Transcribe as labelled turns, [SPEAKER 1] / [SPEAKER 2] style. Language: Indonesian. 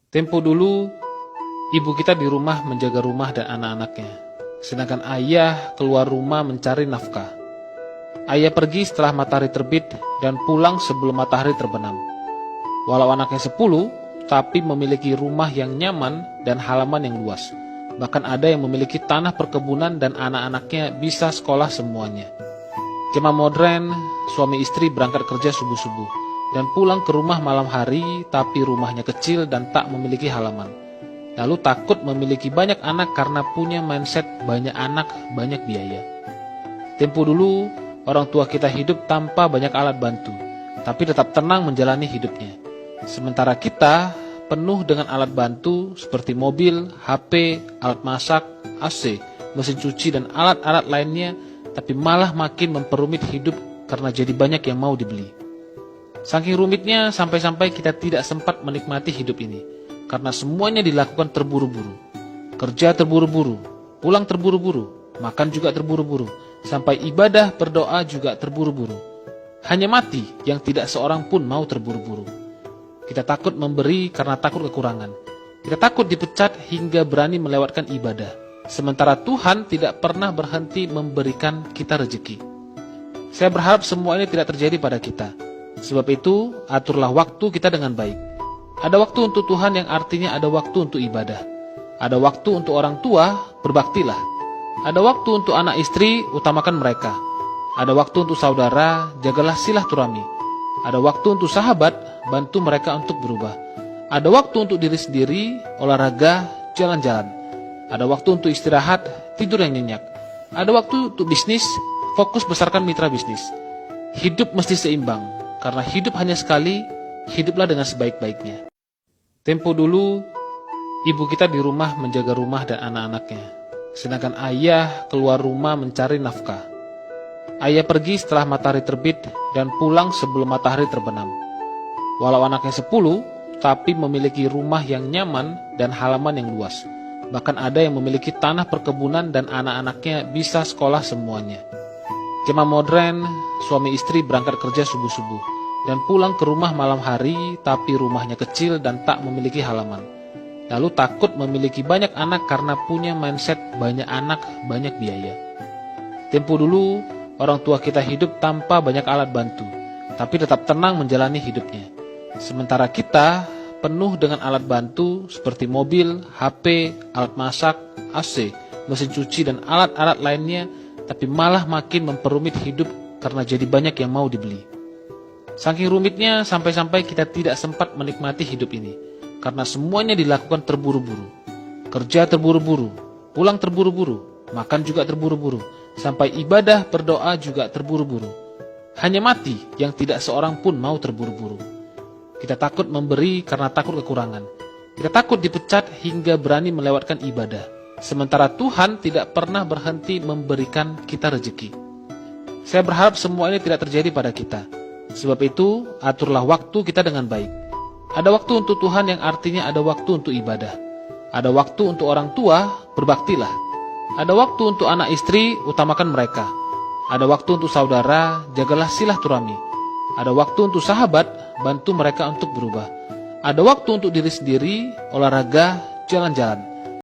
[SPEAKER 1] Tempo dulu, ibu kita di rumah menjaga rumah dan anak-anaknya, sedangkan ayah keluar rumah mencari nafkah. Ayah pergi setelah matahari terbit dan pulang sebelum matahari terbenam. Walau anaknya 10, tapi memiliki rumah yang nyaman dan halaman yang luas. Bahkan ada yang memiliki tanah perkebunan dan anak-anaknya bisa sekolah semuanya. Jemaah modern, suami istri berangkat kerja subuh-subuh dan pulang ke rumah malam hari, tapi rumahnya kecil dan tak memiliki halaman. Lalu takut memiliki banyak anak karena punya mindset banyak anak, banyak biaya. Tempo dulu, orang tua kita hidup tanpa banyak alat bantu, tapi tetap tenang menjalani hidupnya. Sementara kita penuh dengan alat bantu seperti mobil, HP, alat masak, AC, mesin cuci, dan alat-alat lainnya, tapi malah makin memperumit hidup karena jadi banyak yang mau dibeli. Saking rumitnya sampai-sampai kita tidak sempat menikmati hidup ini, karena semuanya dilakukan terburu-buru. Kerja terburu-buru, pulang terburu-buru, makan juga terburu-buru, sampai ibadah berdoa juga terburu-buru. Hanya mati yang tidak seorang pun mau terburu-buru. Kita takut memberi karena takut kekurangan. Kita takut dipecat hingga berani melewatkan ibadah. Sementara Tuhan tidak pernah berhenti memberikan kita rezeki. Saya berharap semua ini tidak terjadi pada kita. Sebab itu, aturlah waktu kita dengan baik. Ada waktu untuk Tuhan yang artinya ada waktu untuk ibadah. Ada waktu untuk orang tua, berbaktilah. Ada waktu untuk anak istri, utamakan mereka. Ada waktu untuk saudara, jagalah silaturahmi. Ada waktu untuk sahabat, bantu mereka untuk berubah. Ada waktu untuk diri sendiri, olahraga, jalan-jalan. Ada waktu untuk istirahat, tidur yang nyenyak. Ada waktu untuk bisnis, fokus besarkan mitra bisnis. Hidup mesti seimbang, karena hidup hanya sekali, hiduplah dengan sebaik-baiknya. Tempo dulu, ibu kita di rumah menjaga rumah dan anak-anaknya, sedangkan ayah keluar rumah mencari nafkah. Ayah pergi setelah matahari terbit dan pulang sebelum matahari terbenam. Walau anaknya 10, tapi memiliki rumah yang nyaman dan halaman yang luas. Bahkan ada yang memiliki tanah perkebunan dan anak-anaknya bisa sekolah semuanya. Jemaah modern, suami istri berangkat kerja subuh-subuh dan pulang ke rumah malam hari, tapi rumahnya kecil dan tak memiliki halaman. Lalu takut memiliki banyak anak karena punya mindset banyak anak, banyak biaya. Tempo dulu, orang tua kita hidup tanpa banyak alat bantu, tapi tetap tenang menjalani hidupnya. Sementara kita penuh dengan alat bantu seperti mobil, HP, alat masak, AC, mesin cuci, dan alat-alat lainnya, tapi malah makin memperumit hidup karena jadi banyak yang mau dibeli. Saking rumitnya sampai-sampai kita tidak sempat menikmati hidup ini, karena semuanya dilakukan terburu-buru. Kerja terburu-buru, pulang terburu-buru, makan juga terburu-buru, sampai ibadah berdoa juga terburu-buru. Hanya mati yang tidak seorang pun mau terburu-buru. Kita takut memberi karena takut kekurangan. Kita takut dipecat hingga berani melewatkan ibadah. Sementara Tuhan tidak pernah berhenti memberikan kita rezeki. Saya berharap semua ini tidak terjadi pada kita. Sebab itu, aturlah waktu kita dengan baik. Ada waktu untuk Tuhan yang artinya ada waktu untuk ibadah. Ada waktu untuk orang tua, berbaktilah. Ada waktu untuk anak istri, utamakan mereka. Ada waktu untuk saudara, jagalah silaturahmi. Ada waktu untuk sahabat, bantu mereka untuk berubah. Ada waktu untuk diri sendiri, olahraga, jalan-jalan.